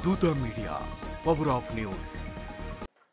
దూత media power of news.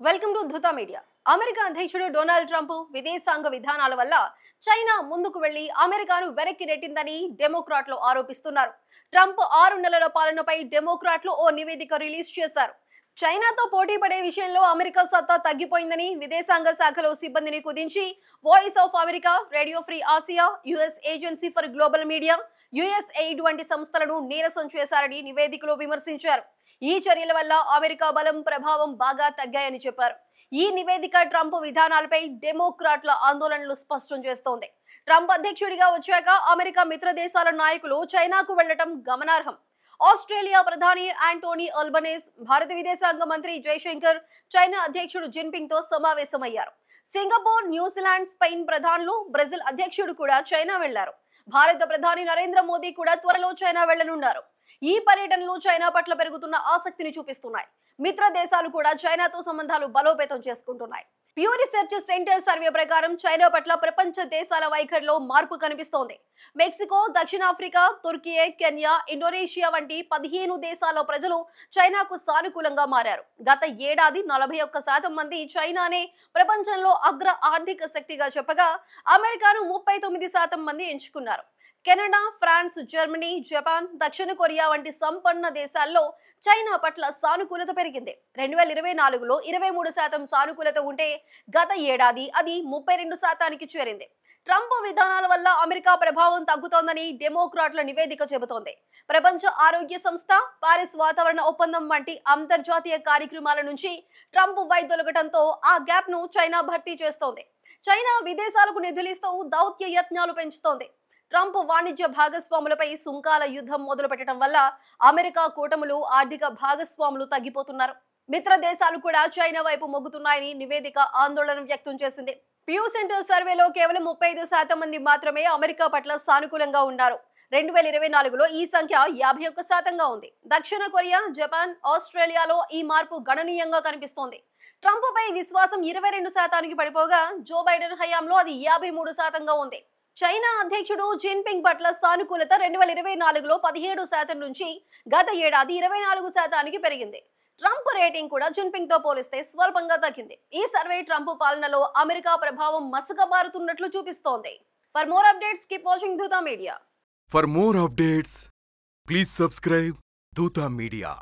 Welcome to దూత media. America అధ్యక్షుడు డొనాల్డ్ ట్రంప్ విదేశాంగ విధానాల వల్ల చైనా ముందుకు వెళ్లి అమెరికాను వెనక్కి నెట్టిందని డెమోక్రాట్లు ఆరోపిస్తున్నారు. ట్రంప్ 6 నెలల పాలనపై డెమోక్రాట్లు ఓ నివేదిక రిలీజ్ చేశారు. చైనాతో పోటీ పడే విషయంలో అమెరికా సత్తా తగ్గిపోయిందని విదేశాంగ శాఖలో సిబ్బందిని కుదించి Voice of America, Radio Free Asia, US Agency for Global Media, USAID వంటి సంస్థలను నీరసం చేశారని నివేదికలో విమర్శించారు. ఈ చర్యల వల్ల అమెరికా బలం, ప్రభావం బాగా తగ్గాయని చెప్పారు. ఈ నివేదిక ట్రంప్ విధానాలపై డెమోక్రాట్ల ఆందోళనలు స్పష్టం చేస్తోంది. ట్రంప్ అధ్యక్షుడిగా వచ్చాక అమెరికా మిత్ర దేశాల నాయకులు చైనాకు వెళ్లటం గమనార్హం. ఆస్ట్రేలియా ప్రధాని యాంటోనీ అల్బనీస్, భారత విదేశాంగ మంత్రి జైశంకర్ చైనా అధ్యక్షుడు జిన్పింగ్ తో సమావేశమయ్యారు. సింగపూర్, న్యూజిలాండ్, స్పెయిన్ ప్రధానులు, బ్రెజిల్ అధ్యక్షుడు కూడా చైనా వెళ్లారు. భారత ప్రధాని నరేంద్ర మోదీ కూడా త్వరలో చైనా వెళ్లనున్నారు. ఈ పర్యటనలు చైనా పట్ల పెరుగుతున్న ఆసక్తిని చూపిస్తున్నాయి. మిత్ర దేశాలు కూడా చైనాతో సంబంధాలు బలోపేతం చేసుకుంటున్నాయి. ప్యూ రీసెర్చ్ సెంటర్ సర్వే ప్రకారం చైనా పట్ల ప్రపంచ దేశాల వైఖరిలో మార్పు కనిపిస్తోంది. మెక్సికో, దక్షిణాఫ్రికా, తుర్కీ, కెన్యా, ఇండోనేషియా వంటి 15 దేశాల ప్రజలు చైనాకు సానుకూలంగా మారారు. గత ఏడాది 41% మంది చైనానే ప్రపంచంలో అగ్ర ఆర్థిక శక్తిగా చెప్పగా అమెరికాను 39% మంది ఎంచుకున్నారు. కెనడా, ఫ్రాన్స్, జర్మనీ, జపాన్, దక్షిణ కొరియా వంటి సంపన్న దేశాల్లో చైనా పట్ల సానుకూలత పెరిగింది. 2024లో 23% సానుకూలత ఉంటే గత ఏడాది అది 32%కి చేరింది. ట్రంప్ విధానాల వల్ల అమెరికా ప్రభావం తగ్గుతోందని డెమోక్రాట్ల నివేదిక చెబుతోంది. ప్రపంచ ఆరోగ్య సంస్థ, పారిస్ వాతావరణ ఒప్పందం వంటి అంతర్జాతీయ కార్యక్రమాల నుంచి ట్రంప్ వైదొలగటంతో ఆ గ్యాప్ ను చైనా భర్తీ చేస్తోంది. చైనా విదేశాలకు నిధులిస్తూ దౌత్య యత్నాలు పెంచుతోంది. ట్రంప్ వాణిజ్య భాగస్వాములపై సుంకాల యుద్ధం మొదలు పెట్టడం వల్ల అమెరికా కూటములు, ఆర్థిక భాగస్వాములు తగ్గిపోతున్నారు. మిత్ర దేశాలు కూడా చైనా వైపు మొగ్గుతున్నాయని నివేదిక ఆందోళన వ్యక్తం చేసింది. ప్యూ సెంటర్ సర్వేలో కేవలం 35% మంది మాత్రమే అమెరికా పట్ల సానుకూలంగా ఉన్నారు. 2024లో ఈ సంఖ్య 51%గా ఉంది. దక్షిణ కొరియా, జపాన్, ఆస్ట్రేలియాలో ఈ మార్పు గణనీయంగా కనిపిస్తోంది. ట్రంప్ పై విశ్వాసం 22%కి పడిపోగా జో బైడెన్ హయాంలో అది 53%గా ఉంది. చైనా అధ్యక్షుడు జిన్పింగ్ పట్ల సానుకూలత 2024లో 17% నుంచి గత ఏడాది 24%కి పెరిగింది. ట్రంప్ రేటింగ్ కూడా జిన్పింగ్ తో పోలిస్తే స్వల్పంగా తగ్గింది. ఈ సర్వే ట్రంప్ పాలనలో అమెరికా ప్రభావం మసకబారుతున్నట్లు చూపిస్తోంది. For more updates keep watching Dootha Media. For more updates please subscribe Dootha media.